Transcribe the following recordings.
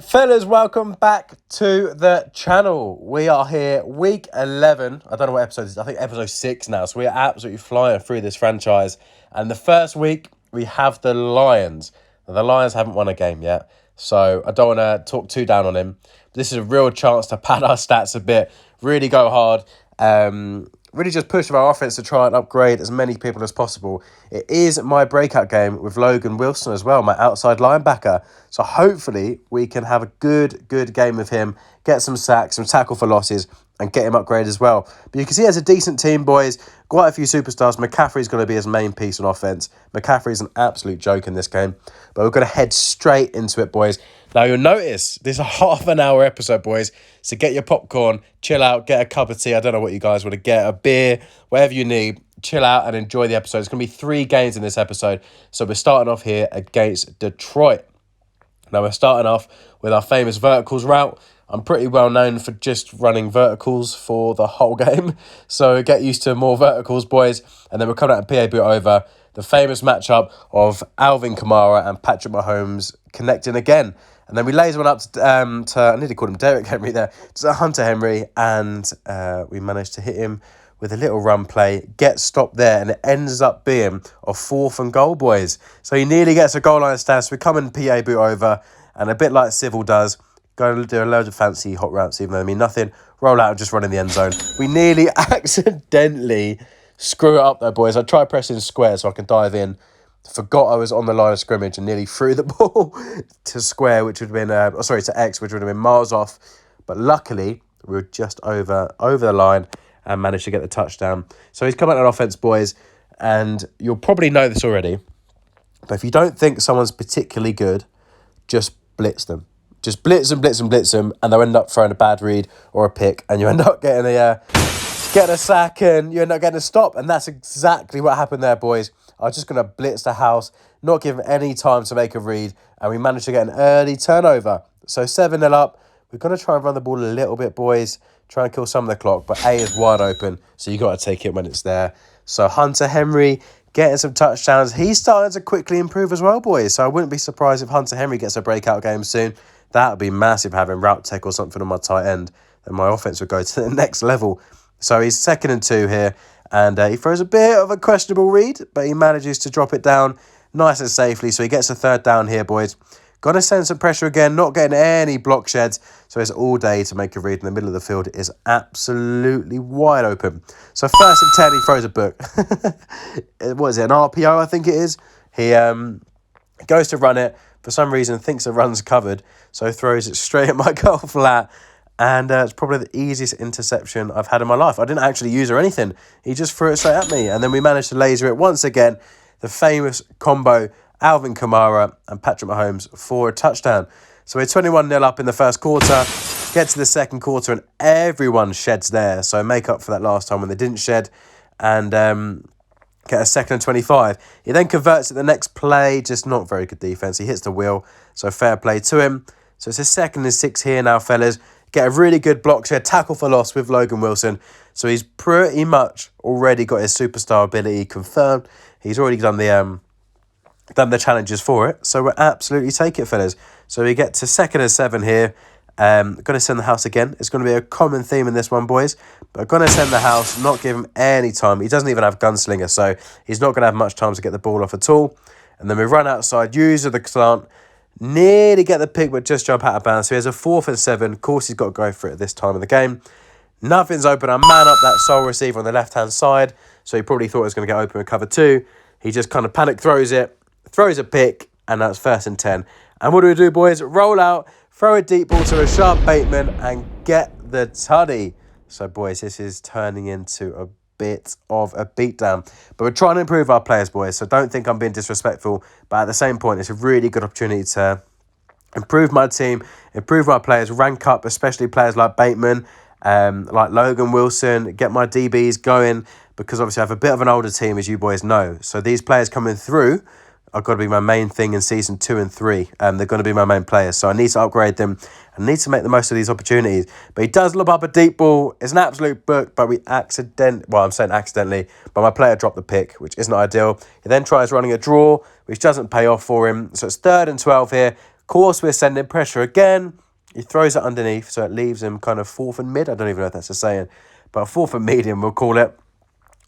Right, fellas, welcome back to the channel. We are here, week 11. I don't know what episode this is. I think episode 6 now. So we are absolutely flying through this franchise. And the first week, we have the Lions. Now, the Lions haven't won a game yet, so I don't want to talk too down on him. This is a real chance to pad our stats a bit, really go hard. Really just push our offense to try and upgrade as many people as possible. It is my breakout game with Logan Wilson as well, my outside linebacker. So hopefully we can have a good game with him, get some sacks, some tackle for losses, and get him upgraded as well. But you can see it's a decent team, boys. Quite a few superstars. McCaffrey's going to be his main piece on offense. McCaffrey's an absolute joke in this game. But we're going to head straight into it, boys. Now, you'll notice this is a half an hour episode, boys. So get your popcorn, chill out, get a cup of tea. I don't know what you guys want to get, a beer, whatever you need. Chill out and enjoy the episode. It's going to be 3 games in this episode. So we're starting off here against Detroit. Now, we're starting off with our famous verticals route. I'm pretty well known for just running verticals for the whole game. So get used to more verticals, boys. And then we're coming out of PA boot over. The famous matchup of Alvin Kamara and Patrick Mahomes connecting again. And then we laser one up to I nearly called him Derrick Henry there, to Hunter Henry. And we managed to hit him with a little run play, get stopped there, and it ends up being a 4th and goal, boys. So he nearly gets a goal line stance. We come in PA boot over, and a bit like Civil does, go and do a load of fancy hot routes, even though I mean nothing. Roll out and just run in the end zone. We nearly accidentally screw it up though, boys. I tried pressing square so I can dive in. Forgot I was on the line of scrimmage and nearly threw the ball to square, which would have been, to X, which would have been miles off. But luckily, we were just over the line and managed to get the touchdown. So he's come out on offense, boys, and you'll probably know this already. But if you don't think someone's particularly good, just blitz them. Just blitz them, and they'll end up throwing a bad read or a pick, and you end up getting a sack, and you end up getting a stop. And that's exactly what happened there, boys. I was just going to blitz the house, not give him any time to make a read, and we managed to get an early turnover. So 7-0 up. We're going to try and run the ball a little bit, boys. Try and kill some of the clock, but A is wide open, so you got to take it when it's there. So Hunter Henry getting some touchdowns. He's starting to quickly improve as well, boys. So I wouldn't be surprised if Hunter Henry gets a breakout game soon. That would be massive, having route tech or something on my tight end. Then my offense would go to the next level. So he's 2nd and 2 here. And he throws a bit of a questionable read, but he manages to drop it down nice and safely. So he gets a 3rd down here, boys. Got to send some pressure again, not getting any block sheds. So it's all day to make a read in the middle of the field. It is absolutely wide open. So 1st and 10, he throws a book. What is it, an RPO, I think it is? He goes to run it. For some reason, thinks the run's covered. So throws it straight at my goal flat. And it's probably the easiest interception I've had in my life. I didn't actually use or anything. He just threw it straight at me. And then we managed to laser it once again. The famous combo, Alvin Kamara and Patrick Mahomes for a touchdown. So we're 21-0 up in the first quarter. Get to the second quarter and everyone sheds there. So make up for that last time when they didn't shed. And get a 2nd and 25. He then converts it the next play. Just not very good defense. He hits the wheel. So fair play to him. So it's a 2nd and 6 here now, fellas. Get a really good block shed, tackle for loss with Logan Wilson. So he's pretty much already got his superstar ability confirmed. He's already done the challenges for it. So we'll absolutely take it, fellas. So we get to 2nd and 7 here. Going to send the house again. It's going to be a common theme in this one, boys. But going to send the house, not give him any time. He doesn't even have gunslinger, so he's not going to have much time to get the ball off at all. And then we run outside, use of the slant. Nearly get the pick, but just jump out of bounds. So he has a 4th and 7. Of course, he's got to go for it at this time of the game. Nothing's open. I man up that sole receiver on the left-hand side. So he probably thought it was going to get open with cover 2. He just kind of panic throws it, throws a pick, and that's 1st and 10. And what do we do, boys? Roll out, throw a deep ball to Rashad Bateman, and get the tutty. So, boys, this is turning into a bit of a beatdown. But we're trying to improve our players, boys, so don't think I'm being disrespectful. But at the same point, it's a really good opportunity to improve my team, improve my players, rank up, especially players like Bateman, like Logan Wilson, get my DBs going, because obviously I have a bit of an older team, as you boys know. So these players coming through are going to be my main thing in season 2 and 3. They're going to be my main players. So I need to upgrade them. I need to make the most of these opportunities. But he does lob up a deep ball. It's an absolute book, but I'm saying accidentally, but my player dropped the pick, which isn't ideal. He then tries running a draw, which doesn't pay off for him. So it's 3rd and 12 here. course, we're sending pressure again. He throws it underneath, so it leaves him kind of 4th and mid. I don't even know if that's a saying, but 4th and medium, we'll call it.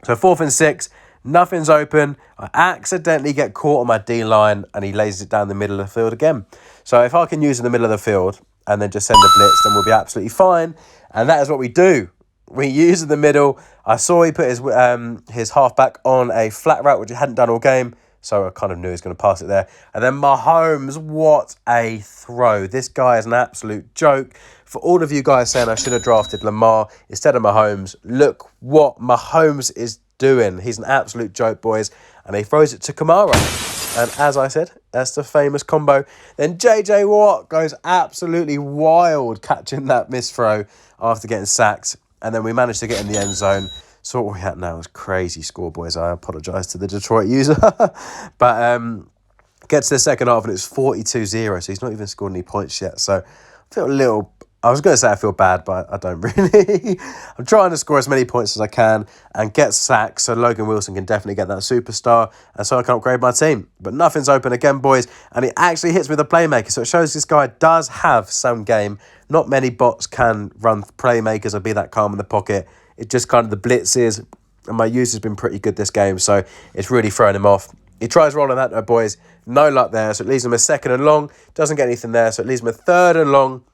So 4th and 6, nothing's open. I accidentally get caught on my D-line, and he lays it down the middle of the field again. So if I can use in the middle of the field and then just send a blitz, then we'll be absolutely fine. And that is what we do. We use in the middle. I saw he put his halfback on a flat route, which he hadn't done all game. So I kind of knew he was going to pass it there. And then Mahomes, what a throw. This guy is an absolute joke. For all of you guys saying I should have drafted Lamar instead of Mahomes, look what Mahomes is doing. He's an absolute joke, boys. And he throws it to Kamara. And as I said, that's the famous combo. Then JJ Watt goes absolutely wild catching that missed throw after getting sacked. And then we managed to get in the end zone. So what we're at now is crazy score, boys. I apologise to the Detroit user. But get to the second half and it's 42-0. So he's not even scored any points yet. So I feel a little... I was going to say I feel bad, but I don't really. I'm trying to score as many points as I can and get sacks so Logan Wilson can definitely get that superstar and so I can upgrade my team. But nothing's open again, boys, and it actually hits with a playmaker. So it shows this guy does have some game. Not many bots can run playmakers or be that calm in the pocket. It just kind of the blitzes, and my use has been pretty good this game, so it's really throwing him off. He tries rolling that, though, boys. No luck there, so it leaves him a 2nd and long. Doesn't get anything there, so it leaves him a 3rd and long.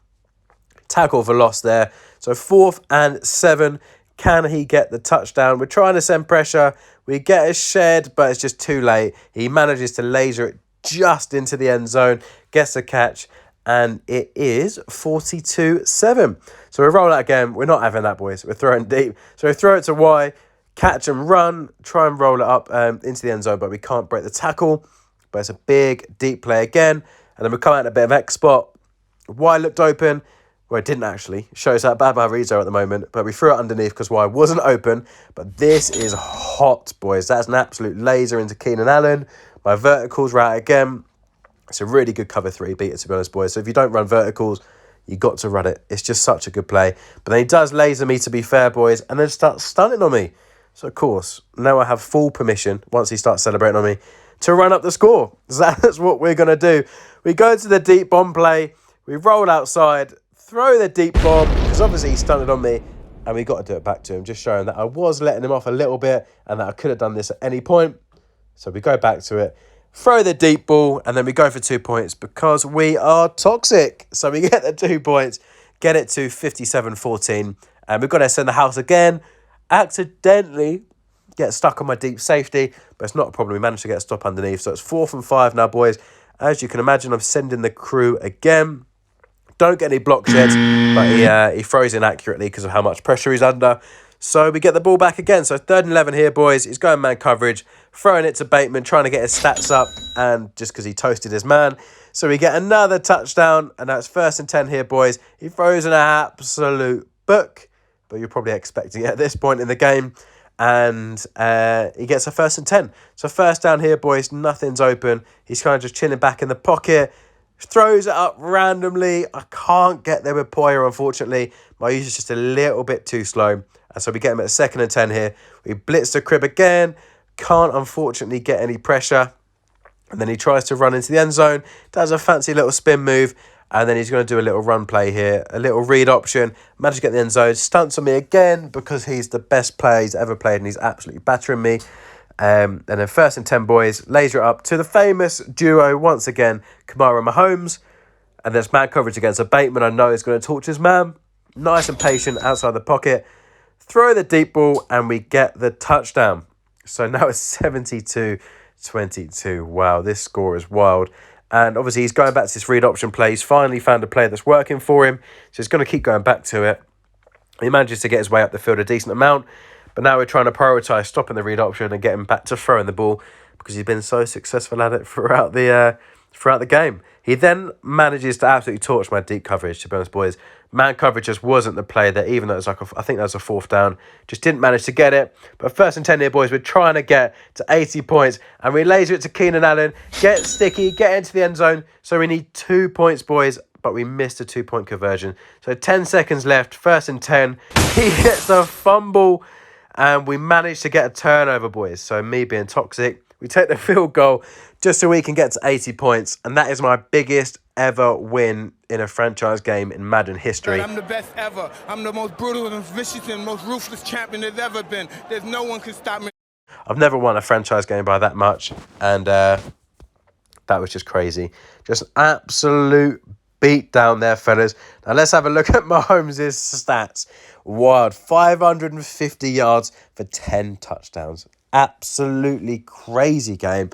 Tackle for loss there. So 4th and 7. Can he get the touchdown? We're trying to send pressure. We get a shed, but it's just too late. He manages to laser it just into the end zone. Gets a catch. And it is 42-7. So we roll out again. We're not having that, boys. We're throwing deep. So we throw it to Y. Catch and run. Try and roll it up into the end zone, but we can't break the tackle. But it's a big, deep play again. And then we come out in a bit of X spot. Y looked open. Well, it didn't actually. Shows how bad my reads are at the moment. But we threw it underneath because Y wasn't open. But this is hot, boys. That's an absolute laser into Keenan Allen. My verticals are out again. It's a really good cover 3 beater, to be honest, boys. So if you don't run verticals, you got to run it. It's just such a good play. But then he does laser me, to be fair, boys, and then starts stunning on me. So, of course, now I have full permission, once he starts celebrating on me, to run up the score. So that's what we're going to do. We go to the deep bomb play. We roll outside. Throw the deep bomb, because obviously he stunted on me, and we got to do it back to him, just showing that I was letting him off a little bit and that I could have done this at any point. So we go back to it, throw the deep ball, and then we go for 2 points because we are toxic. So we get the 2 points, get it to 57-14, and we've got to send the house again. Accidentally get stuck on my deep safety, but it's not a problem. We managed to get a stop underneath. So it's 4th and 5 now, boys. As you can imagine, I'm sending the crew again. Don't get any block sheds, but he throws in accurately because of how much pressure he's under. So we get the ball back again. So 3rd and 11 here, boys. He's going man coverage, throwing it to Bateman, trying to get his stats up, and just because he toasted his man. So we get another touchdown, and now it's 1st and 10 here, boys. He throws an absolute book, but you're probably expecting it at this point in the game. And he gets a 1st and 10. So 1st down here, boys. Nothing's open. He's kind of just chilling back in the pocket. Throws it up randomly. I can't get there with Poyer, unfortunately. My use is just a little bit too slow. And so we get him at 2nd and 10 here. We blitz the crib again. Can't, unfortunately, get any pressure. And then he tries to run into the end zone. Does a fancy little spin move. And then he's going to do a little run play here. A little read option. Managed to get in the end zone. Stunts on me again because he's the best player he's ever played. And he's absolutely battering me. And then 1st and 10, boys, laser it up to the famous duo once again, Kamara and Mahomes. And there's man coverage against a Bateman. I know he's going to torch his man. Nice and patient outside the pocket. Throw the deep ball and we get the touchdown. So now it's 72-22. Wow, this score is wild. And obviously he's going back to this read option play. He's finally found a play that's working for him. So he's going to keep going back to it. He manages to get his way up the field a decent amount. But now we're trying to prioritise stopping the read option and getting back to throwing the ball because he's been so successful at it throughout the game. He then manages to absolutely torch my deep coverage, to be honest, boys. Man coverage just wasn't the play there, even though it was like, I think that was a 4th down. Just didn't manage to get it. But 1st and 10 here, boys, we're trying to get to 80 points. And we laser it to Keenan Allen, get sticky, get into the end zone. So we need 2 points, boys. But we missed a 2-point conversion. So 10 seconds left, 1st and 10. He gets a fumble. And we managed to get a turnover, boys. So me being toxic, we take the field goal just so we can get to 80 points. And that is my biggest ever win in a franchise game in Madden history. I'm the best ever. I'm the most brutal and vicious and most ruthless champion there's ever been. There's no one can stop me. I've never won a franchise game by that much, and that was just crazy. Just absolute beat down there, fellas. Now let's have a look at Mahomes' stats. Wild, 550 yards for 10 touchdowns. Absolutely crazy game.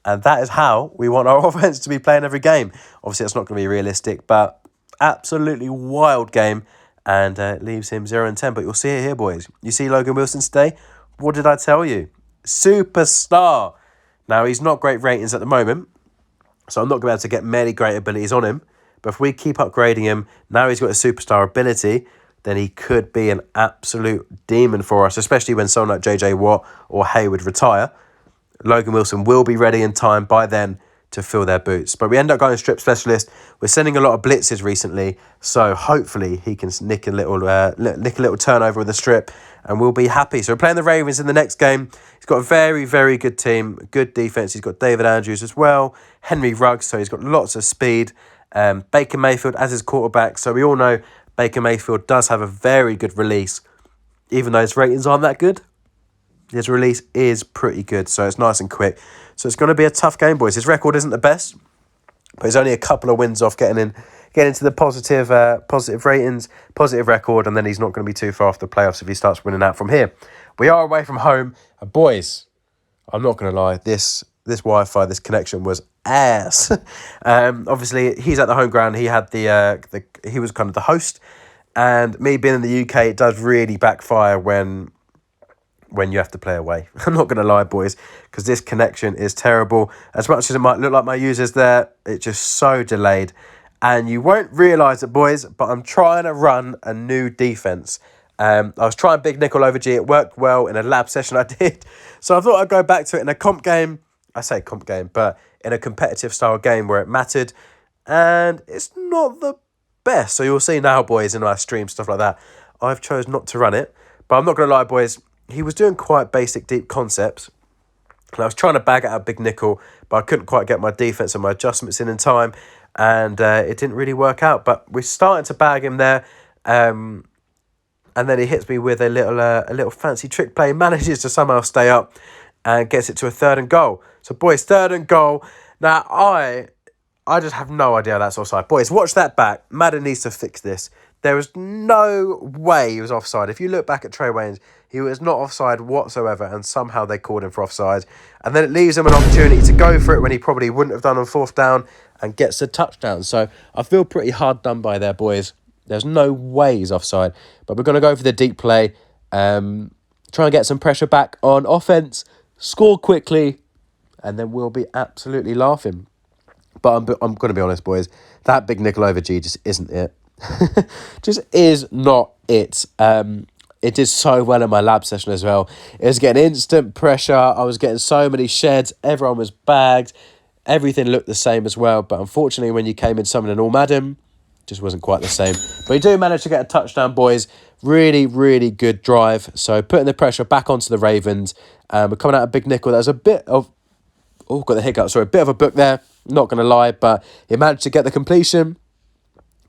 And that is how we want our offense to be playing every game. Obviously, it's not going to be realistic, but absolutely wild game. And it leaves him 0-10. But you'll see it here, boys. You see Logan Wilson today? What did I tell you? Superstar. Now, he's not great ratings at the moment, so I'm not going to be able to get many great abilities on him. But if we keep upgrading him, now he's got a superstar ability, then he could be an absolute demon for us, especially when someone like JJ Watt or Hayward retire. Logan Wilson will be ready in time by then to fill their boots. But we end up going strip specialist. We're sending a lot of blitzes recently, so hopefully he can nick a little turnover with the strip, and we'll be happy. So we're playing the Ravens in the next game. He's got a very, very good team, good defense. He's got David Andrews as well, Henry Ruggs, so he's got lots of speed. Baker Mayfield as his quarterback. So we all know Baker Mayfield does have a very good release, even though his ratings aren't that good. His release is pretty good, so it's nice and quick. So it's going to be a tough game, boys. His record isn't the best, but he's only a couple of wins off getting into the positive ratings, positive record, and then he's not going to be too far off the playoffs if he starts winning out from here. We are away from home. And boys, I'm not going to lie, this Wi-Fi, this connection was ass. Obviously, he's at the home ground. He had he was kind of the host, and me being in the UK, it does really backfire when you have to play away. I'm not going to lie, boys, because this connection is terrible. As much as it might look like my user's there, it's just so delayed. And you won't realise it, boys, but I'm trying to run a new defence. I was trying big nickel over G. It worked well in a lab session I did. So I thought I'd go back to it in a comp game. I say comp game, but in a competitive style game where it mattered. And it's not the best. So you'll see now, boys, in my stream, stuff like that. I've chose not to run it. But I'm not going to lie, boys. He was doing quite basic, deep concepts. And I was trying to bag it out big nickel, but I couldn't quite get my defense and my adjustments in time. And it didn't really work out. But we're starting to bag him there. And then he hits me with a little fancy trick play. Manages to somehow stay up and gets it to a 3rd and goal. So, boys, 3rd and goal. Now, I just have no idea that's offside. Boys, watch that back. Madden needs to fix this. There was no way he was offside. If you look back at Trey Waynes, he was not offside whatsoever, and somehow they called him for offside. And then it leaves him an opportunity to go for it when he probably wouldn't have done on 4th down and gets a touchdown. So I feel pretty hard done by there, boys. There's no way he's offside. But we're going to go for the deep play, try and get some pressure back on offense, score quickly, and then we'll be absolutely laughing. But I'm going to be honest, boys. That big nickel over G just isn't it. Just is not it. It did so well in my lab session as well. It was getting instant pressure. I was getting so many sheds. Everyone was bagged. Everything looked the same as well. But unfortunately, when you came in summoning all Madden, just wasn't quite the same. But we do manage to get a touchdown, boys. Really, really good drive. So putting the pressure back onto the Ravens. We're coming out of big nickel. There's a bit of... Oh, got the hiccup. Sorry, a bit of a book there. Not going to lie, but he managed to get the completion.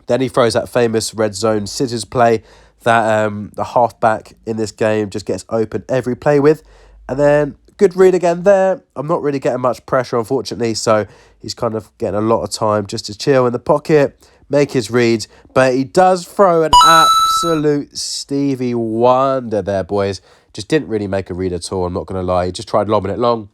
Then he throws that famous red zone scissors play that the halfback in this game just gets open every play with. And then good read again there. I'm not really getting much pressure, unfortunately, so he's kind of getting a lot of time just to chill in the pocket, make his reads. But he does throw an absolute Stevie Wonder there, boys. Just didn't really make a read at all, I'm not going to lie. He just tried lobbing it long.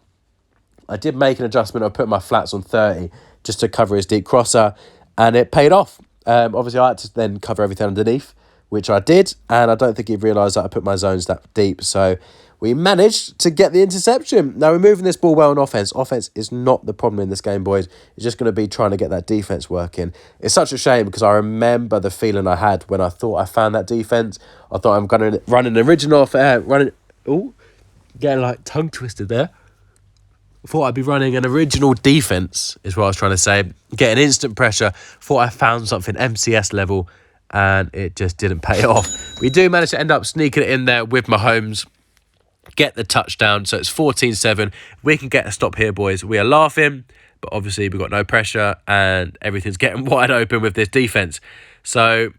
I did make an adjustment. I put my flats on 30 just to cover his deep crosser, and it paid off. Obviously, I had to then cover everything underneath, which I did, and I don't think he realised that I put my zones that deep. So we managed to get the interception. Now, we're moving this ball well on offense. Offense is not the problem in this game, boys. It's just going to be trying to get that defense working. It's such a shame because I remember the feeling I had when I thought I found that defense. I thought I'm going to run an original getting like tongue twisted there. Thought I'd be running an original defense, is what I was trying to say. Getting instant pressure. Thought I found something MCS level, and it just didn't pay off. We do manage to end up sneaking it in there with Mahomes. Get the touchdown, so it's 14-7. We can get a stop here, boys. We are laughing. but obviously we've got no pressure and everything's getting wide open with this defense. So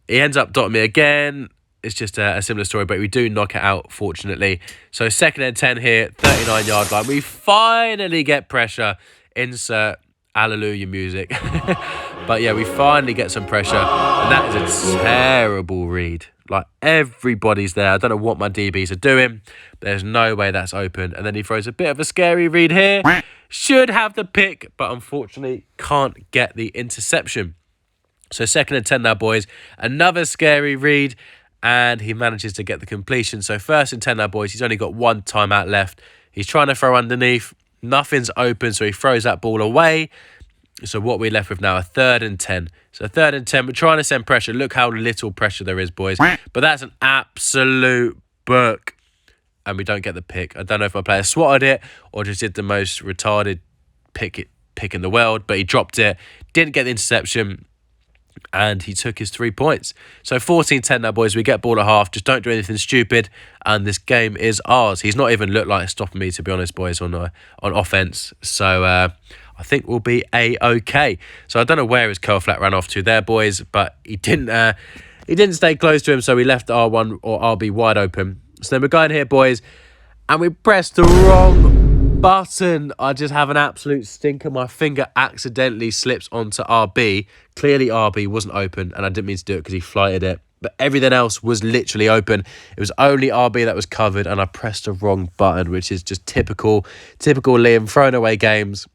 he ends up dotting me again. It's just a similar story, but we do knock it out, fortunately. So 2nd and 10 here, 39-yard line. We finally get pressure. Insert hallelujah music. But yeah, we finally get some pressure, and that is a terrible read. Like, everybody's there. I don't know what my DBs are doing. There's no way that's open. And then he throws a bit of a scary read here. Should have the pick, but unfortunately can't get the interception. So 2nd and 10 now, boys. Another scary read, and he manages to get the completion. So 1st and 10 now, boys. He's only got one timeout left. He's trying to throw underneath. Nothing's open, so he throws that ball away. So what we're left with now, a 3rd and 10. So 3rd and 10, we're trying to send pressure. Look how little pressure there is, boys. But that's an absolute book. And we don't get the pick. I don't know if my player swatted it or just did the most retarded pick in the world. But he dropped it, didn't get the interception, and he took his 3 points. So 14-10 now, boys. We get ball at half. Just don't do anything stupid, and this game is ours. He's not even looked like stopping me, to be honest, boys, on offense. So I think we'll be A-okay. So I don't know where his curl flat ran off to there, boys, but he didn't stay close to him, so we left R1 or RB wide open. So then we're going here, boys, and we pressed the wrong button. I just have an absolute stinker. My finger accidentally slips onto RB. Clearly RB wasn't open, and I didn't mean to do it because he flighted it. But everything else was literally open. It was only RB that was covered, and I pressed the wrong button, which is just typical Liam, throwing away games,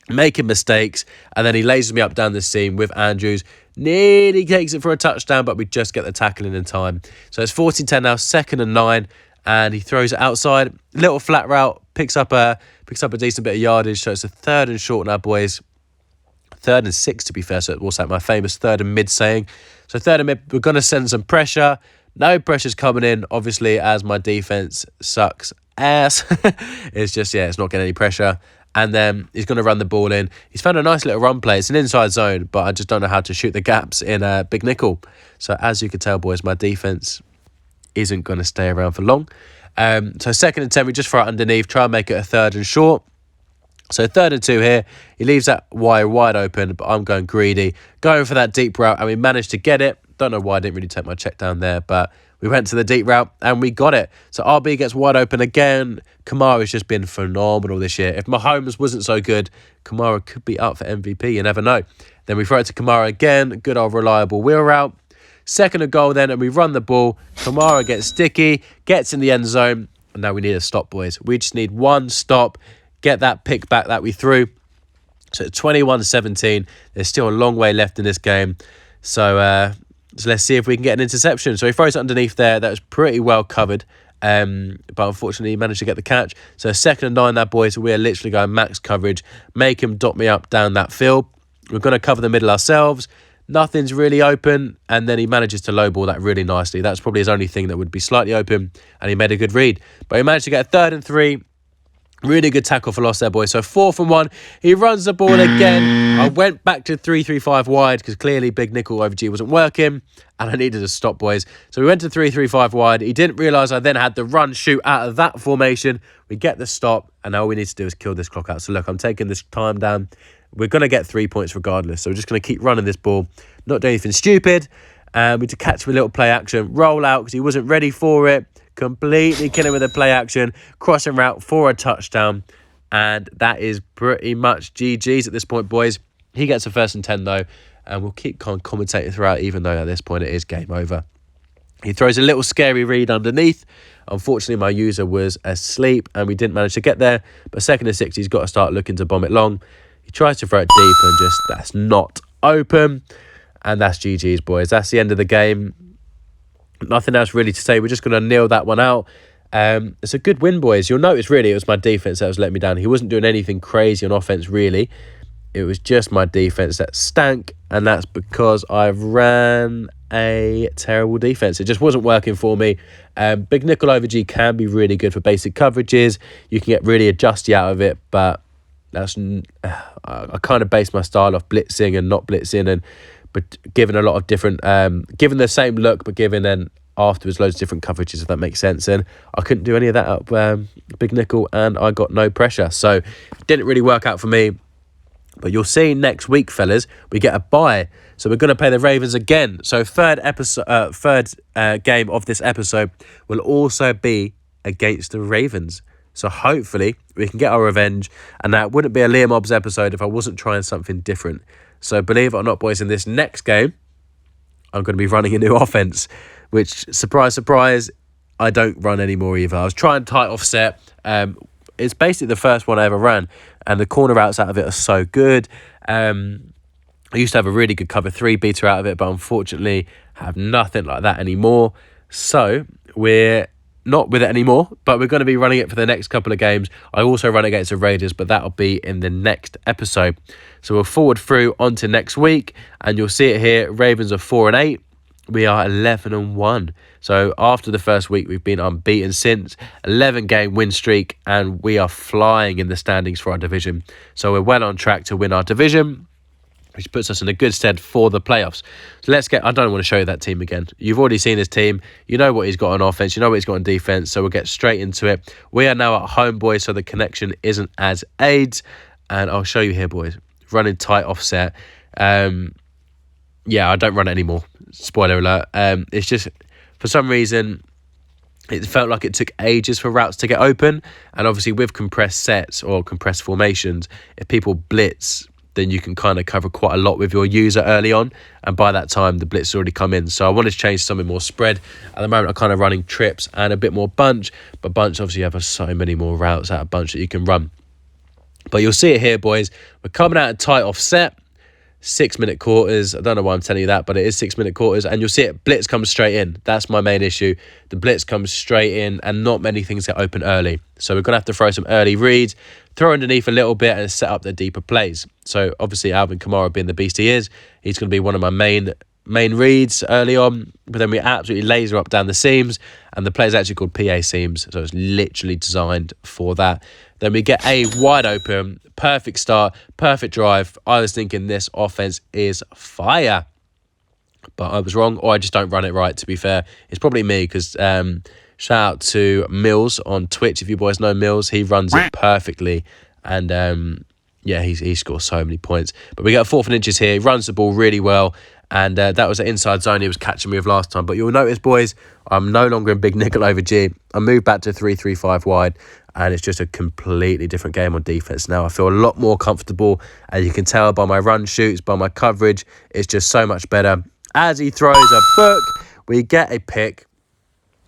making mistakes, and then he lasers me up down the seam with Andrews. Nearly takes it for a touchdown, but we just get the tackling in time. So it's 14-10 now, 2nd and 9, and he throws it outside. Little flat route, picks up a decent bit of yardage. So it's a 3rd and short now, boys. 3rd and 6, to be fair. So what's that, my famous 3rd and mid saying? So 3rd and mid, we're going to send some pressure. No pressure's coming in, obviously, as my defense sucks ass. It's just, yeah, it's not getting any pressure. And then he's going to run the ball in. He's found a nice little run play. It's an inside zone, but I just don't know how to shoot the gaps in a big nickel. So as you can tell, boys, my defense isn't going to stay around for long. So 2nd and 10, we just throw it underneath, try and make it a 3rd and short. So 3rd and 2 here. He leaves that wire wide open, but I'm going greedy. Going for that deep route, and we managed to get it. Don't know why I didn't really take my check down there, but we went to the deep route and we got it. So RB gets wide open again. Kamara's just been phenomenal this year. If Mahomes wasn't so good, Kamara could be up for MVP. You never know. Then we throw it to Kamara again. Good old reliable wheel route. 2nd and goal then, and we run the ball. Kamara gets sticky, gets in the end zone. And now we need a stop, boys. We just need one stop. Get that pick back that we threw. So 21-17. There's still a long way left in this game. So let's see if we can get an interception. So he throws it underneath there. That was pretty well covered. But unfortunately, he managed to get the catch. So 2nd and 9 now, boys. We're literally going max coverage. Make him dot me up down that field. We're going to cover the middle ourselves. Nothing's really open. And then he manages to lowball that really nicely. That's probably his only thing that would be slightly open. And he made a good read. But he managed to get a 3rd and 3. Really good tackle for loss there, boys. So 4th and 1. He runs the ball again. I went back to 3-3-5 wide because clearly big nickel over G wasn't working. And I needed a stop, boys. So we went to 3-3-5 wide. He didn't realise I then had the run shoot out of that formation. We get the stop. And now all we need to do is kill this clock out. So look, I'm taking this time down. We're going to get 3 points regardless. So we're just going to keep running this ball. Not do anything stupid. We need to catch him a little play action. Roll out because he wasn't ready for it. Completely kill him with a play action, crossing route for a touchdown. And that is pretty much GG's at this point, boys. He gets a 1st and 10, though. And we'll keep commentating throughout, even though at this point it is game over. He throws a little scary read underneath. Unfortunately, my user was asleep and we didn't manage to get there. But 2nd and 6, he's got to start looking to bomb it long. He tries to throw it deep and just, that's not open. And that's GG's, boys. That's the end of the game. Nothing else really to say. We're just going to nail that one out. It's a good win, boys. You'll notice, really, it was my defense that was letting me down. He wasn't doing anything crazy on offense, really. It was just my defense that stank, and that's because I ran a terrible defense. It just wasn't working for me. Big nickel over G can be really good for basic coverages. You can get really adjusty out of it, but that's I kind of base my style off blitzing and not blitzing, but giving a lot of different, giving the same look, but giving then afterwards, loads of different coverages, if that makes sense. And I couldn't do any of that up Big Nickel, and I got no pressure. So it didn't really work out for me. But you'll see next week, fellas, we get a bye. So we're going to play the Ravens again. So third game of this episode will also be against the Ravens. So hopefully we can get our revenge. And that wouldn't be a Liamobs episode if I wasn't trying something different. So believe it or not, boys, in this next game, I'm going to be running a new offense, which, surprise, surprise, I don't run anymore either. I was trying tight offset. It's basically the first one I ever ran, and the corner routes out of it are so good. I used to have a really good cover 3 beater out of it, but unfortunately have nothing like that anymore. So we're not with it anymore, but we're going to be running it for the next couple of games. I also run against the Raiders, but that'll be in the next episode. So we'll forward through onto next week, and you'll see it here. Ravens are 4-8. We are 11-1. So after the first week, we've been unbeaten since. 11-game win streak, and we are flying in the standings for our division. So we're well on track to win our division, which puts us in a good stead for the playoffs. So let's get... I don't want to show you that team again. You've already seen his team. You know what he's got on offense. You know what he's got on defense. So we'll get straight into it. We are now at home, boys, so the connection isn't as aids. And I'll show you here, boys. Running tight offset. Yeah, I don't run it anymore. Spoiler alert. It's just, for some reason, it felt like it took ages for routes to get open. And obviously with compressed sets or compressed formations, if people blitz, then you can kind of cover quite a lot with your user early on. And by that time, the blitz has already come in. So I wanted to change something more spread. At the moment, I'm kind of running trips and a bit more bunch. But bunch, obviously, you have so many more routes out of bunch that you can run. But you'll see it here, boys. We're coming out of tight offset. 6-minute quarters. I don't know why I'm telling you that, but it is 6-minute quarters, and you'll see it. Blitz comes straight in. That's my main issue. The blitz comes straight in, and not many things get open early. So we're going to have to throw some early reads, throw underneath a little bit, and set up the deeper plays. So obviously Alvin Kamara, being the beast he is, he's going to be one of my main reads early on. But then we absolutely laser up down the seams, and the play is actually called PA seams, so it's literally designed for that. Then we get a wide open, perfect start, perfect drive. I was thinking this offense is fire, but I was wrong, or I just don't run it right, to be fair. It's probably me, because shout out to Mills on Twitch. If you boys know Mills, he runs it perfectly. And yeah, he scores so many points. But we got 4th and inches here. He runs the ball really well. And that was the inside zone he was catching me with last time. But you'll notice, boys, I'm no longer in big nickel over G. I moved back to 3-3-5 wide. And it's just a completely different game on defense now. I feel a lot more comfortable. And you can tell by my run shoots, by my coverage, it's just so much better. As he throws a book, we get a pick.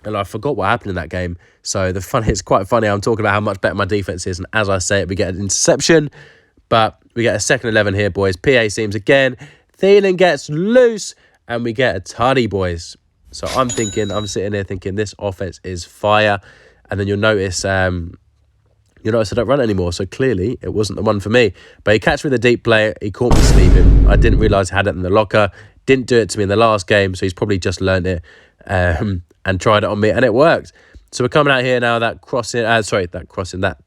And I forgot what happened in that game. So it's quite funny. I'm talking about how much better my defense is. And as I say it, we get an interception. But we get a 2nd 11 here, boys. PA seams again. Thielen gets loose. And we get a tutty, boys. So I'm sitting here thinking this offense is fire. And then you'll notice I don't run anymore. So clearly it wasn't the one for me. But he catched me the deep play. He caught me sleeping. I didn't realise I had it in the locker. Didn't do it to me in the last game. So he's probably just learned it and tried it on me. And it worked. So we're coming out here now. That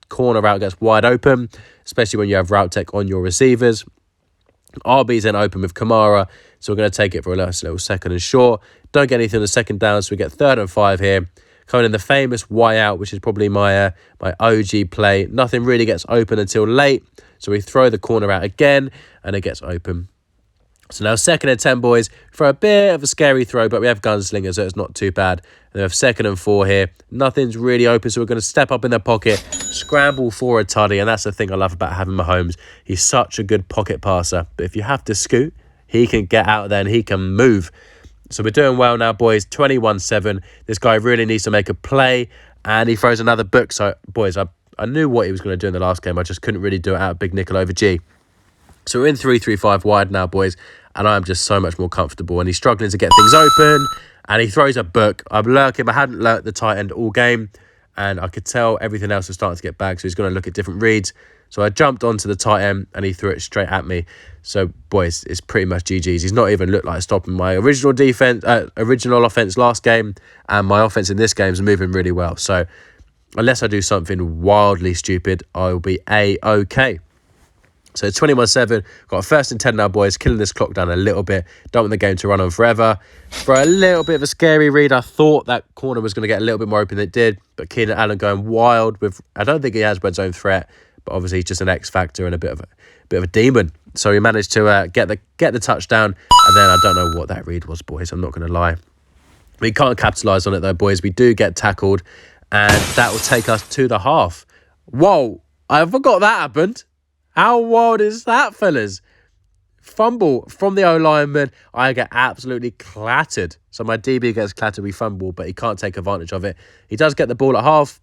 corner route gets wide open, especially when you have route tech on your receivers. RB's then open with Kamara. So we're going to take it for a nice little 2nd and short. Don't get anything on the 2nd down. So we get 3rd and 5 here. Coming in the famous Y out, which is probably my OG play. Nothing really gets open until late. So we throw the corner out again, and it gets open. So now 2nd and 10, boys. For a bit of a scary throw, but we have gunslingers, so it's not too bad. And we have 2nd and 4 here. Nothing's really open, so we're going to step up in the pocket, scramble for a tutty, and that's the thing I love about having Mahomes. He's such a good pocket passer. But if you have to scoot, he can get out there and he can move. So we're doing well now, boys. 21-7. This guy really needs to make a play, and he throws another book. So, boys, I knew what he was going to do in the last game. I just couldn't really do it out of big nickel over G. So we're in 3-3-5 wide now, boys, and I'm just so much more comfortable. And he's struggling to get things open, and he throws a book. I'm lurking. I hadn't lurked the tight end all game, and I could tell everything else was starting to get back, so he's going to look at different reads. So I jumped onto the tight end, and he threw it straight at me. So, boys, it's pretty much GG's. He's not even looked like stopping my original offense last game, and my offense in this game is moving really well. So, unless I do something wildly stupid, I'll be A-OK. So 21-7, got a 1st and 10 now, boys, killing this clock down a little bit. Don't want the game to run on forever. For a little bit of a scary read, I thought that corner was going to get a little bit more open than it did, but Keenan Allen going wild with, I don't think he has red zone threat, but obviously he's just an X factor and a bit of a demon. So he managed to get the touchdown, and then I don't know what that read was, boys, I'm not going to lie. We can't capitalise on it though, boys. We do get tackled, and that will take us to the half. Whoa, I forgot that happened. How wild is that, fellas? Fumble from the O-lineman. I get absolutely clattered. So my DB gets clattered, we fumble, but he can't take advantage of it. He does get the ball at half.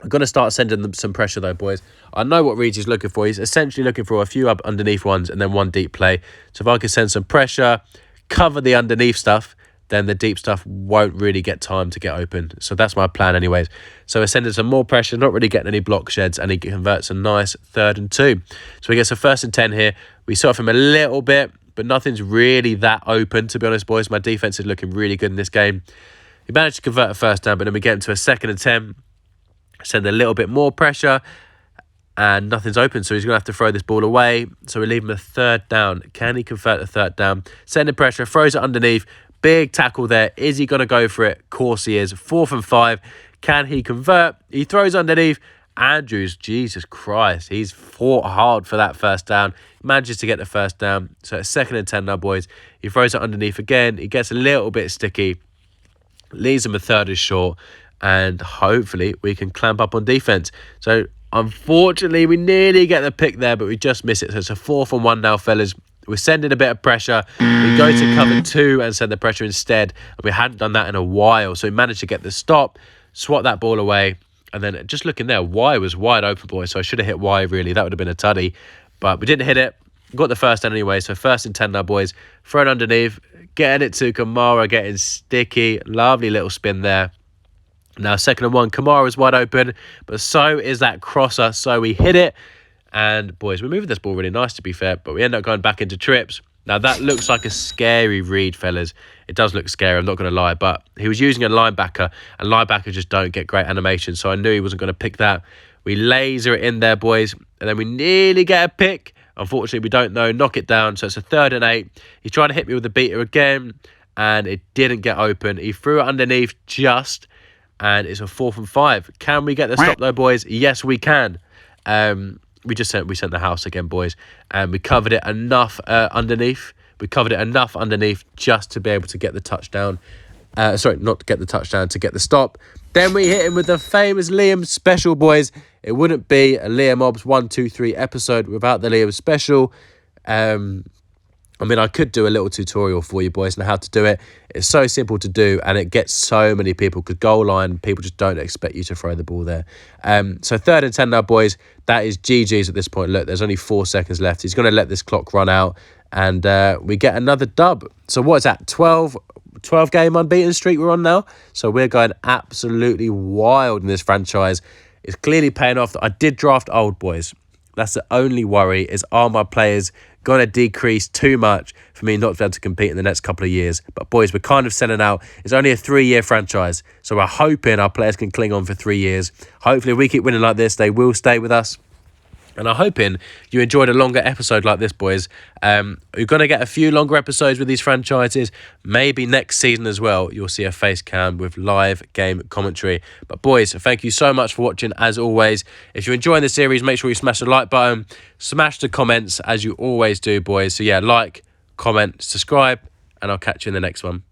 I'm going to start sending them some pressure though, boys. I know what Reed is looking for. He's essentially looking for a few up underneath ones and then one deep play. So if I can send some pressure, cover the underneath stuff, then the deep stuff won't really get time to get open. So that's my plan anyways. So we're sending some more pressure, not really getting any block sheds, and he converts a nice 3rd and 2. So we get some 1st and 10 here. We sort him a little bit, but nothing's really that open, to be honest, boys. My defense is looking really good in this game. He managed to convert a 1st down, but then we get him to a 2nd and 10. Send a little bit more pressure, and nothing's open, so he's going to have to throw this ball away. So we leave him a 3rd down. Can he convert the 3rd down? Sending pressure, throws it underneath. Big tackle there. Is he going to go for it? Of course he is. 4th and 5. Can he convert? He throws underneath. Andrews, Jesus Christ. He's fought hard for that 1st down. Manages to get the 1st down. So it's 2nd and 10 now, boys. He throws it underneath again. He gets a little bit sticky. Leaves him a 3rd and short. And hopefully we can clamp up on defense. So unfortunately, we nearly get the pick there, but we just miss it. So it's a 4th and 1 now, fellas. We're sending a bit of pressure. We go to cover 2 and send the pressure instead. And we hadn't done that in a while. So we managed to get the stop, swat that ball away. And then just looking there, Y was wide open, boys. So I should have hit Y, really. That would have been a tuddy. But we didn't hit it. Got the 1st down anyway. So 1st and 10 now, boys. Thrown underneath. Getting it to Kamara. Getting sticky. Lovely little spin there. Now 2nd and 1. Kamara's wide open. But so is that crosser. So we hit it. And, boys, we're moving this ball really nice, to be fair, but we end up going back into trips. Now, that looks like a scary read, fellas. It does look scary, I'm not going to lie, but he was using a linebacker, and linebackers just don't get great animation, so I knew he wasn't going to pick that. We laser it in there, boys, and then we nearly get a pick. Unfortunately, we don't know. Knock it down, so it's a 3rd and 8. He tried to hit me with the beater again, and it didn't get open. He threw it underneath just, and it's a 4th and 5. Can we get the stop, though, boys? Yes, we can. We sent the house again, boys, and we covered it enough underneath. We covered it enough underneath just to be able to get the touchdown. Sorry, not to get the touchdown, to get the stop. Then we hit him with the famous Liam special, boys. It wouldn't be a Liamobs 1, 2, 3 episode without the Liam special. I mean, I could do a little tutorial for you, boys, on how to do it. It's so simple to do, and it gets so many people, because goal line, people just don't expect you to throw the ball there. So 3rd and 10 now, boys. That is GG's at this point. Look, there's only 4 seconds left. He's going to let this clock run out, and we get another dub. So what is that? 12 game unbeaten streak we're on now. So we're going absolutely wild in this franchise. It's clearly paying off. I did draft old, boys. That's the only worry, is are my players going to decrease too much for me not to be able to compete in the next couple of years. But boys, we're kind of selling out. It's only a 3-year franchise, so we're hoping our players can cling on for 3 years. Hopefully, if we keep winning like this, they will stay with us. And I'm hoping you enjoyed a longer episode like this, boys. We're going to get a few longer episodes with these franchises. Maybe next season as well, you'll see a face cam with live game commentary. But boys, thank you so much for watching, as always. If you're enjoying the series, make sure you smash the like button. Smash the comments, as you always do, boys. So yeah, like, comment, subscribe, and I'll catch you in the next one.